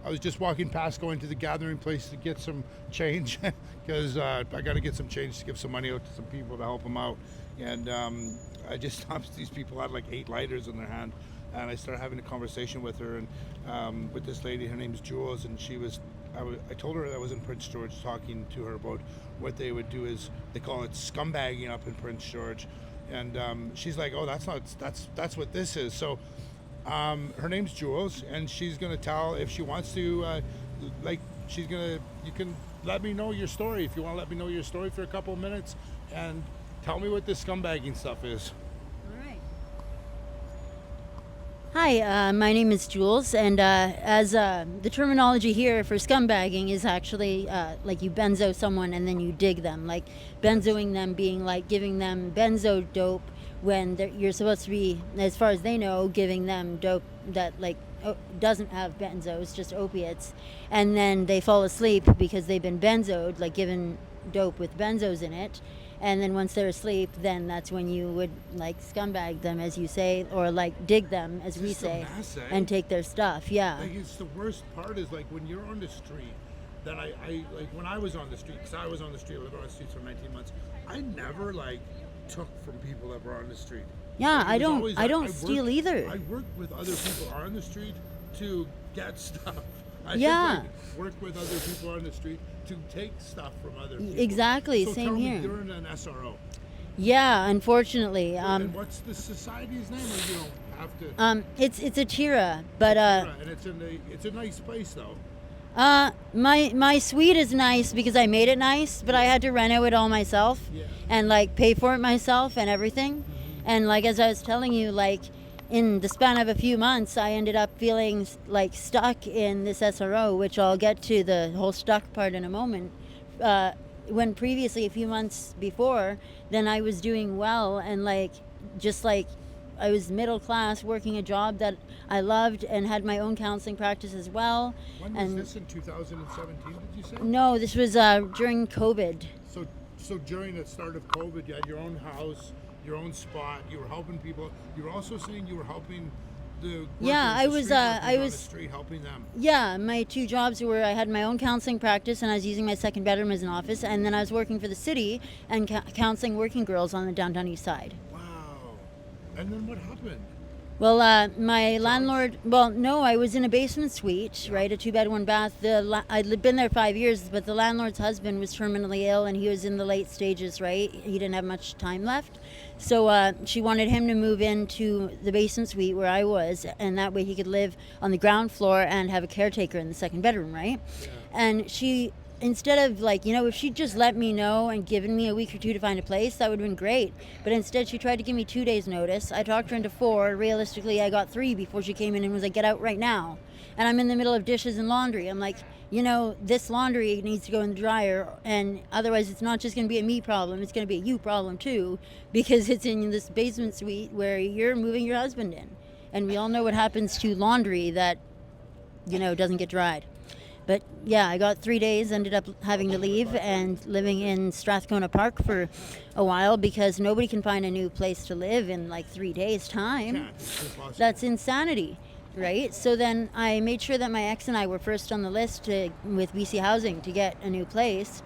I was just walking past going to the gathering place to get some change because I got to get some change to give some money out to some people to help them out. And I just stopped. These people had like 8 lighters in their hand. And I started having a conversation with her and with this lady. Her name is Jules, and I told her that I was in Prince George talking to her about what they would do is they call it scumbagging up in Prince George. And she's like, oh, that's what this is. So her name's Jules, and she's gonna tell if she wants to, you can let me know your story if you want to let me know your story for a couple of minutes and tell me what this scumbagging stuff is. All right. Hi, my name is Jules, and as the terminology here for scumbagging is actually like you benzo someone and then you dig them, like benzoing them being like giving them benzo dope when you're supposed to be, as far as they know, giving them dope that like doesn't have benzos, just opiates, and then they fall asleep because they've been benzoed, like given dope with benzos in it. And then once they're asleep, then that's when you would like scumbag them, as you say, or like dig them, as we say, and take their stuff. Yeah. Like it's the worst part is like when you're on the street. That I like when I was on the street, because I was on the street, I lived on the streets for 19 months. I never like took from people that were on the street. Yeah, Like, I don't steal either. I worked with other people on the street to get stuff. I work with other people on the street to take stuff from other people. Exactly, so same tell here. Me, you're in an SRO. Yeah, unfortunately. And what's the society's name? Or you don't have to. It's a Tira, but and it's a nice place though. My suite is nice because I made it nice, but I had to reno it all myself and like pay for it myself and everything. Mm-hmm. And like as I was telling you, like in the span of a few months, I ended up feeling like stuck in this SRO, which I'll get to the whole stuck part in a moment. When previously, a few months before, then I was doing well and like just like I was middle class, working a job that I loved and had my own counseling practice as well. When was this in 2017, did you say? No, this was during COVID. So during the start of COVID, you had your own house, your own spot, you were helping people. You were also saying you were helping the workers, I was on the street helping them. Yeah, my 2 jobs were I had my own counseling practice and I was using my second bedroom as an office, and then I was working for the city and counseling working girls on the Downtown Eastside. And then what happened? Well, my landlord, I was in a basement suite, right, a 2-bed, 1-bath. I'd been there 5 years, but the landlord's husband was terminally ill and he was in the late stages, right? He didn't have much time left. So she wanted him to move into the basement suite where I was, and that way he could live on the ground floor and have a caretaker in the second bedroom, right? Yeah. And she, instead of like, if she'd just let me know and given me a week or 2 to find a place, that would have been great. But instead she tried to give me 2 days notice. I talked her into 4. Realistically, I got 3 before she came in and was like, get out right now. And I'm in the middle of dishes and laundry. I'm like, this laundry needs to go in the dryer, and otherwise it's not just going to be a me problem, it's going to be a you problem too, because it's in this basement suite where you're moving your husband in. And we all know what happens to laundry that, doesn't get dried. But yeah, I got 3 days, ended up having to leave and living in Strathcona Park for a while because nobody can find a new place to live in like 3 days' time. That's insanity, right? So then I made sure that my ex and I were first on the list with BC Housing to get a new place.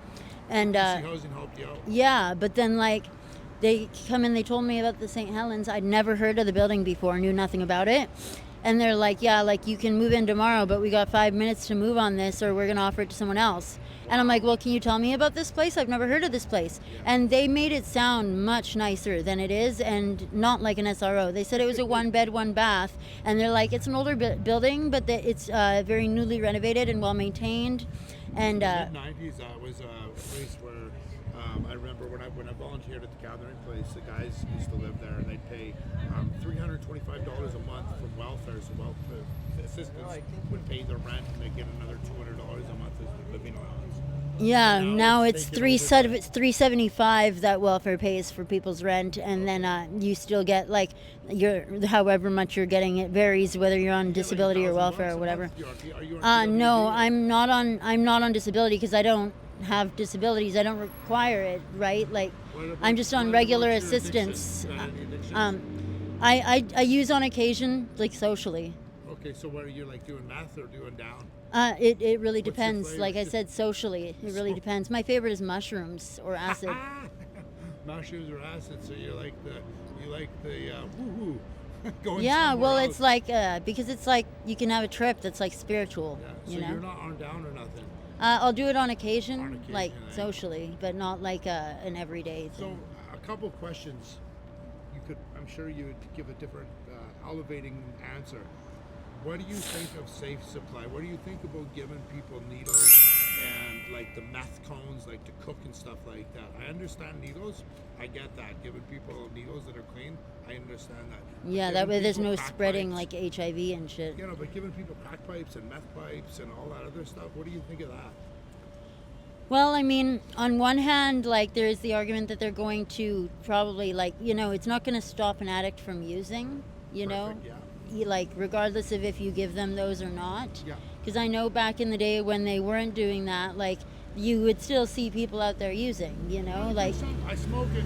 And BC Housing helped you out. Yeah, but then like they come in, they told me about the St. Helens. I'd never heard of the building before, knew nothing about it. And they're like, yeah, like you can move in tomorrow, but we got 5 minutes to move on this or we're going to offer it to someone else. And I'm like, well, can you tell me about this place? I've never heard of this place. Yeah. And they made it sound much nicer than it is and not like an SRO. They said it was a 1-bed, 1-bath. And they're like, it's an older building, but it's very newly renovated and well maintained. And in the mid-90s, was a place where I remember when I volunteered at the gathering place, the guys used to live there and they'd pay $325 a month from welfare. So welfare assistants would pay their rent and they get another $200 a month as living allowance. Yeah, now it's $375 that welfare pays for people's rent, and then you still get like your however much you're getting. It varies whether you're on disability or welfare or whatever. No, I'm not on disability because I don't have disabilities. I don't require it, right? Like I'm just on regular assistance. I use on occasion, like socially. Okay, so what are you like doing meth or doing down? It really What's your depends. flavor? Like I said, socially, it really depends. My favorite is mushrooms or acid. Mushrooms or acid, so you like the woo-woo. Going Yeah, somewhere well, else. it's like because it's like you can have a trip that's like spiritual. Yeah, so You know, you're not on down or nothing. I'll do it on occasion, On occasion, like eh? socially, but not like an everyday So thing. a couple questions. I'm sure you would give a different elevating answer. What do you think of safe supply? What do you think about giving people needles and like the meth cones, like to cook and stuff like that? I understand needles. I get that. Giving people needles that are clean, I understand that. But Yeah, that giving way there's people no crack spreading pipes, like HIV and shit. you know, but giving people crack pipes and meth pipes and all that other stuff, what do you think of that? Well, I mean, on one hand, like there is the argument that they're going to probably like, it's not going to stop an addict from using, Perfect, yeah. like regardless of if you give them those or not. Yeah. Because I know back in the day when they weren't doing that, like you would still see people out there using, like I smoke it,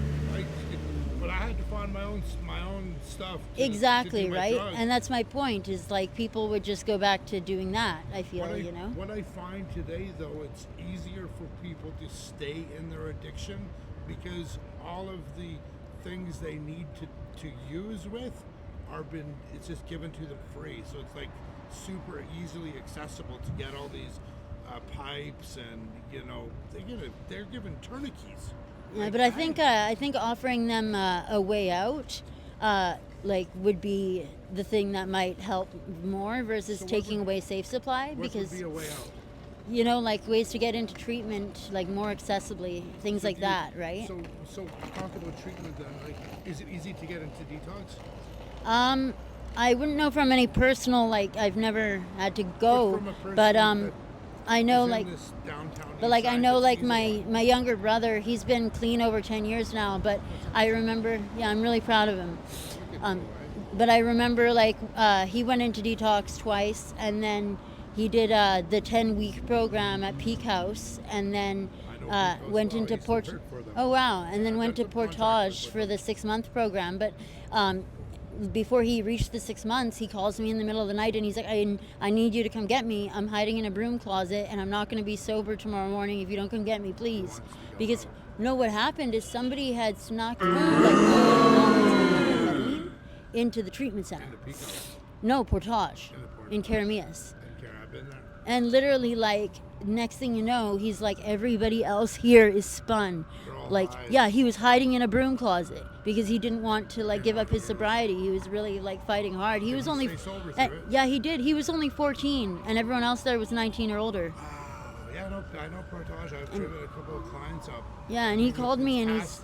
but I had to find my own stuff. exactly, to do my right? drugs. And that's my point is like people would just go back to doing that, I feel, What I find today, though, it's easier for people to stay in their addiction because all of the things they need to use with it's just given to them free. So it's like super easily accessible to get all these pipes and they're given tourniquets. Yeah, Like, but I think offering them a way out, like would be the thing that might help more versus So what taking would- away safe supply what because would be a way out? like ways to get into treatment like more accessibly, things So like do you- that, right? So talk about treatment then. Like, is it easy to get into detox? I wouldn't know from any personal like I've never had to But go, from a person but that I know is in like. this downtown But like I Eastside know that's like easy. my younger brother, he's been clean over 10 years now, but I remember, yeah, I'm really proud of him. But I remember like he went into detox twice and then he did the 10-week program at Peak House and then I know Peak House went well. I into used to work for them. Oh wow, and then Yeah, went got to good contact Portage with for the 6-month program, but before he reached the 6 months, he calls me in the middle of the night and he's like, I need you to come get me. I'm hiding in a broom closet and I'm not going to be sober tomorrow morning if you don't come get me, please. wants to go Because out. no, what happened is somebody had snuck like into the treatment center. In the Peak House. No, Portage In the Portage. in Karamias. Didn't care. I've been there. And literally, like, next thing you know, he's like, everybody else here is spun. They're all Like, high. yeah, he was hiding in a broom closet because he didn't want to, like, give up his sobriety. He was really, like, fighting hard. He Did was he only. stay sober through it? Yeah, he did. He was only 14, and everyone else there was 19 or older. Yeah, I know Portage. I've driven a couple of clients up. Yeah, and he called me and he's. Past,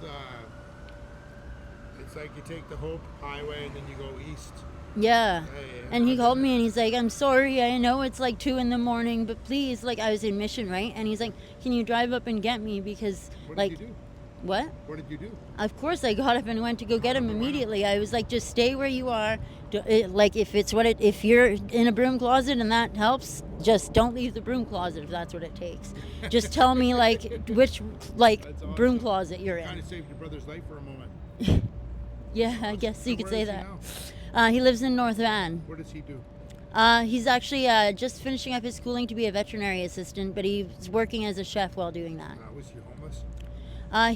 it's like you take the Hope Highway and then you go east. Yeah. Yeah. And he called me and he's like, I'm sorry, I know it's like 2 a.m, but please, like, I was in Mission, right? And he's like, can you drive up and get me? Because, What like. did you do? What? What did you do? Of course, I got up and went to go get him Wow. immediately. I was like, just stay where you are. Like, if you're in a broom closet and that helps, just don't leave the broom closet if that's what it takes. Just tell me like which like That's awesome. broom closet you're Kind in. of saved your brother's life for a moment. Yeah, I guess you So could where say is he that. now? He lives in North Van. What does he do? He's actually just finishing up his schooling to be a veterinary assistant, but he's working as a chef while doing that. Was he homeless?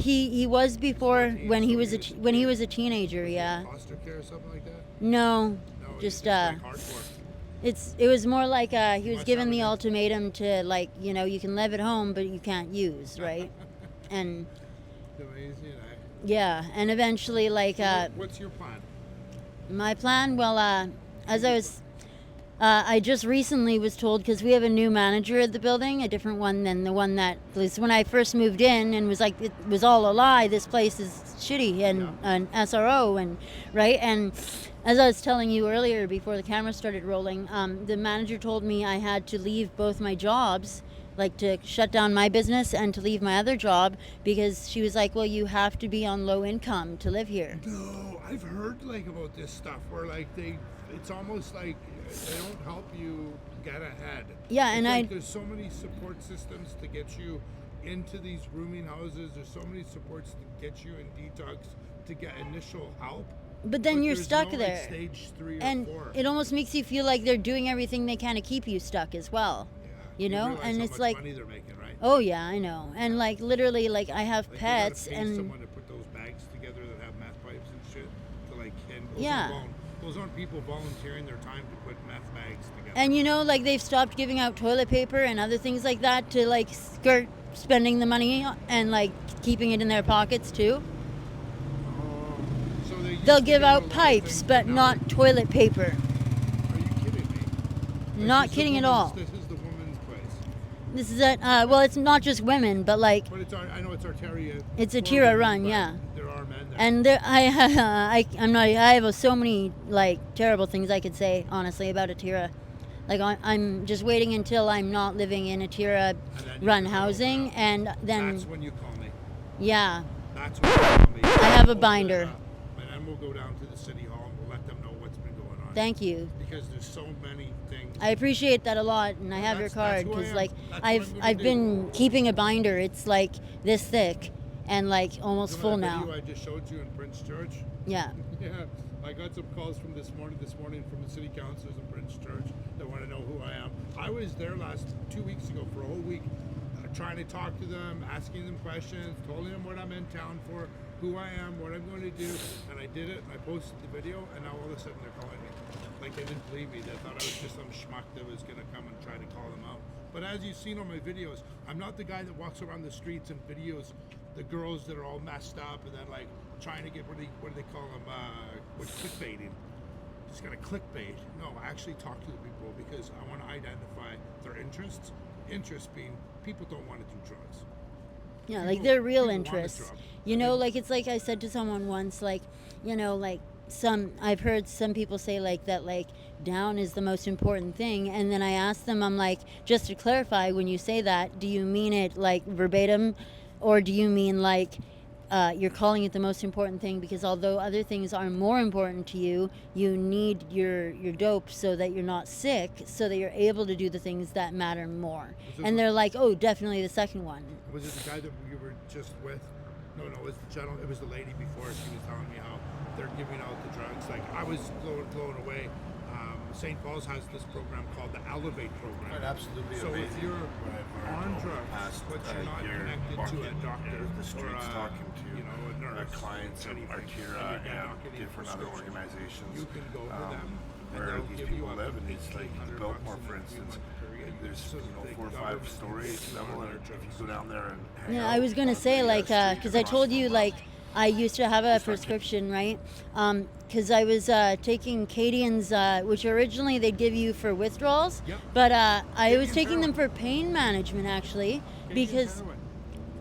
He was before when he So was he when he was- was a teenager. Yeah. Foster care or something like that? No, No, just like hardcore. it was more like he was Must given have the it. ultimatum to like you can live at home but you can't use, right? And Amazing. yeah, and eventually like What's your plan? my plan, well, as I was I just recently was told because we have a new manager at the building, a different one than the one that was when I first moved in, and was like it was all a lie. This place is shitty and an SRO and right. And as I was telling you earlier before the camera started rolling, the manager told me I had to leave both my jobs, like to shut down my business and to leave my other job because she was like, well, you have to be on low income to live here. No, I've heard like about this stuff where like it's almost like they don't help you get ahead. Yeah, It's and like there's so many support systems to get you into these rooming houses. There's so many supports to get you in detox to get initial help. But then But you're there's stuck no, there. Like, stage 3 or And 4. it almost makes you feel like they're doing everything they can to keep you stuck as well. You know, realize and how it's much like, money they're making, right? oh yeah, I know. And like literally, like I have Like pets, they gotta pay and someone to put those bags together that have meth pipes and shit. To like, and Yeah. those aren't people volunteering their time to put meth bags together. and you know, like they've stopped giving out toilet paper and other things like that to like skirt spending the money and like keeping it in their pockets too. So they used They'll to give a lot out of pipes, things, but now not toilet paper. Are you kidding me? Not kidding at all. This is the woman's place. This is at well, it's not just women, but like But I know it's Arteria. it's a for Tira women, run, but yeah. There are men there. And there, I'm not. I have so many like terrible things I could say honestly about Atira. Like I'm just waiting until I'm not living in Atira And then you run can housing, open up. and then That's when you call me. yeah, That's when you call me. I have a Open it binder. up, and then we'll go down to the city hall and we'll let them know what's been going on. thank you. Because there's so many things. I appreciate that a lot, and I have your That's card who I because am. like That's what I've I'm gonna I've do. been keeping a binder. It's like this thick and like almost full Remember that now. video I just showed you in Prince George? Yeah. Yeah, I got some calls from this morning from the city councilors in Prince George that want to know who I am. I was there 2 weeks ago for a whole week, trying to talk to them, asking them questions, telling them what I'm in town for, who I am, what I'm going to do, and I did it, and I posted the video, and now all of a sudden they're calling me. Like they didn't believe me. They thought I was just some schmuck that was going to come and try to call them out. But as you've seen on my videos, I'm not the guy that walks around the streets and videos the girls that are all messed up and then like trying to get what do they call them? Clickbaiting. Just gonna clickbait. No, I actually talk to the people because I want to identify their interests. Interests being people don't want to do drugs. Yeah, People- like their real people want a interests. drug. You know, like it's like I said to someone once, like, you know, like I've heard some people say like that, like down is the most important thing, and then I asked them, I'm like, just to clarify, when you say that, do you mean it like verbatim, or do you mean like you're calling it the most important thing because although other things are more important to you, you need your dope so that you're not sick, so that you're able to do the things that matter more. it And the- they're like, oh, definitely the second one. Was it the guy that you were just with? No, it was the gentleman. It was the lady before. She was telling me how they're giving out the drugs. Like I was blown away. St. Paul's has this program called the Elevate program. Quite absolutely So amazing. if you're what I've learned on over the drugs, past, but you're not year, connected to walking, a doctor the or streets a, talking to a nurse, clients of anything, Artera and you're and not getting a different other prescription, organizations. you can go to them and where they'll these give you people up live, to and it's like the $1,500 Biltmore, in for a instance. 3-month period. There's So the 4 or 5 government stories pays level, for and their if you drugs. go down there and hang Yeah, out, I was gonna say like because I told you like I used to have a prescription, right? Because I was taking Cadians, which originally they'd give you for withdrawals, Yep. but I was Cadian taking them heroin. for pain management actually, because Heroin.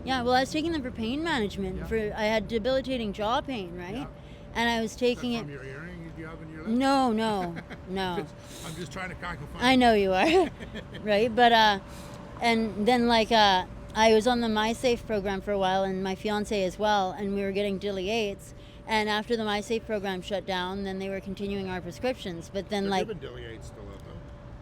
yeah, well I was taking them for pain management. Yeah. For I had debilitating jaw pain, right? Yeah. And I was Is that taking from it. your earring you have in your lip? No, no, no. I'm just trying to cock a fun. I know you are, right? But and then like I was on the MySafe program for a while, and my fiance as well, and we were getting Dilly 8s. And after the MySafe program shut down, then they were continuing our prescriptions. But then They're like giving Dilly 8 still out though.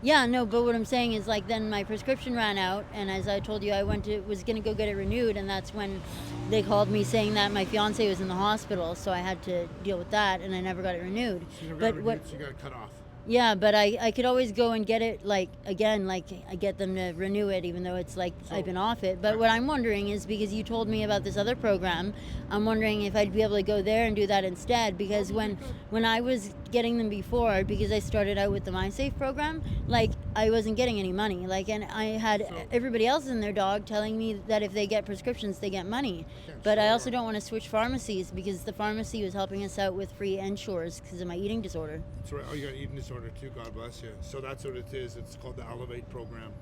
yeah, no, but what I'm saying is like then my prescription ran out, and as I told you, I was gonna go get it renewed, and that's when they called me saying that my fiance was in the hospital, so I had to deal with that, and I never got it renewed. So you never But got what? renewed, so you got cut off. Yeah, but I could always go and get it like again, like I get them to renew it, even though it's like So- I've been off it. But what I'm wondering is because you told me about this other program, I'm wondering if I'd be able to go there and do that instead. Because when I was getting them before, because I started out with the MySafe program, like I wasn't getting any money. Like, and I had So- everybody else in their dog telling me that if they get prescriptions, they get money. Okay, But I so- also don't want to switch pharmacies because the pharmacy was helping us out with free Ensures because of my eating disorder. That's right. Oh, you got eating disorder too. God bless you. So that's what it is. It's called the Elevate program.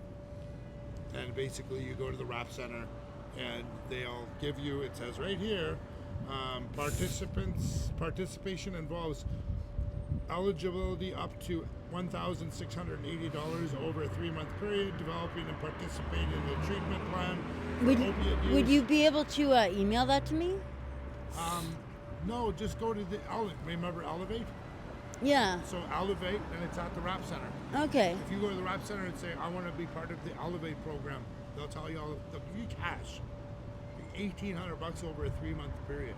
And basically, you go to the RAP center, and they'll give you. It says right here, participation involves eligibility up to $1,680 over a 3-month period. Developing and participating in the treatment plan. Opiate Would use. you be able to email that to me? No, just go to the remember Elevate. Yeah. So Elevate, and it's at the RAP center. Okay. If you go to the RAP center and say, I want to be part of the Elevate program, they'll tell you they'll give you cash. $1,800 over a 3-month period.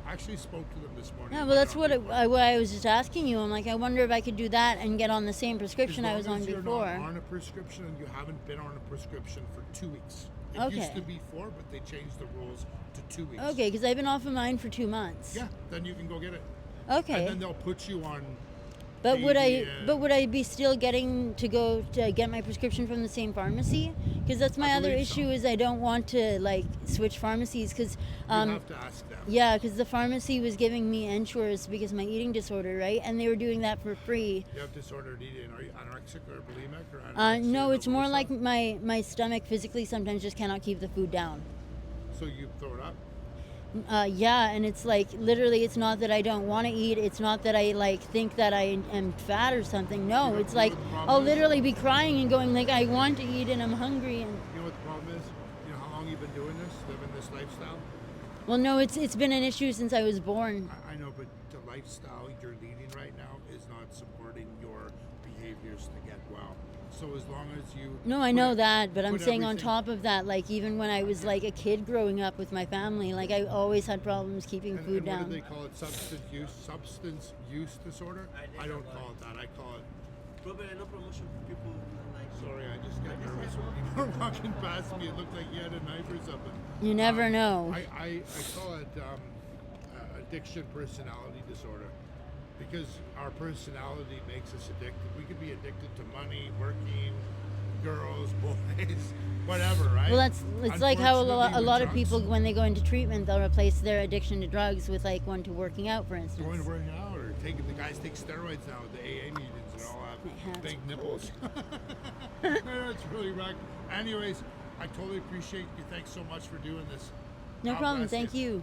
actually spoke to them this morning. Yeah, well, that's what I was just asking you. I'm like, I wonder if I could do that and get on the same prescription I was on You're before. not on a prescription and you haven't been on a prescription for 2 weeks. It Okay. used to be 4, but they changed the rules to 2 weeks. Okay, because I've been off of mine for 2 months. Yeah, then you can go get it. Okay. And then they'll put you on. But would I? the, But would I be still getting to go to get my prescription from the same pharmacy? Because that's my I other believe so. issue is I don't want to like switch pharmacies because You have to ask them. yeah, because the pharmacy was giving me Ensures because of my eating disorder, right? And they were doing that for free. You have disordered eating. Are you anorexic or bulimic or anorexia No, it's more nervosa? like my stomach physically sometimes just cannot keep the food down. So you throw it up. Yeah, and it's like literally, it's not that I don't want to eat. It's not that I like think that I am fat or something. No, know- it's you know like what the problem I'll is? literally be crying and going like I want to eat and I'm hungry and. You know what the problem is? You know how long you've been doing this, living this lifestyle? Well, no, it's been an issue since I was born. I know, but the lifestyle you're leading right now is not supporting your behaviors to get well. So as long as you No, I know put- that, but I'm put saying on everything- top of that, like even when I was like a kid growing up with my family, like I always had problems keeping food and what down. do they call it? Substance use disorder? I don't call it that. I call it. Probably no promotion for people like. Sorry, I just get nervous when people are walking past me. It looked like you had a knife or something. You never know. I call it addiction personality disorder because our personality makes us addicted. We could be addicted to money, working, girls, boys, whatever, right? Well, it's like how Unfortunately, a with lot of drugs, people when they go into treatment, they'll replace their addiction to drugs with like one to working out, for going instance. to working out or taking the guys take steroids now at the AA meetings and all My have hands big are nipples. It's really wrecked. Anyways, I totally appreciate you. Thanks so much for doing this. No God problem. bless Thank you.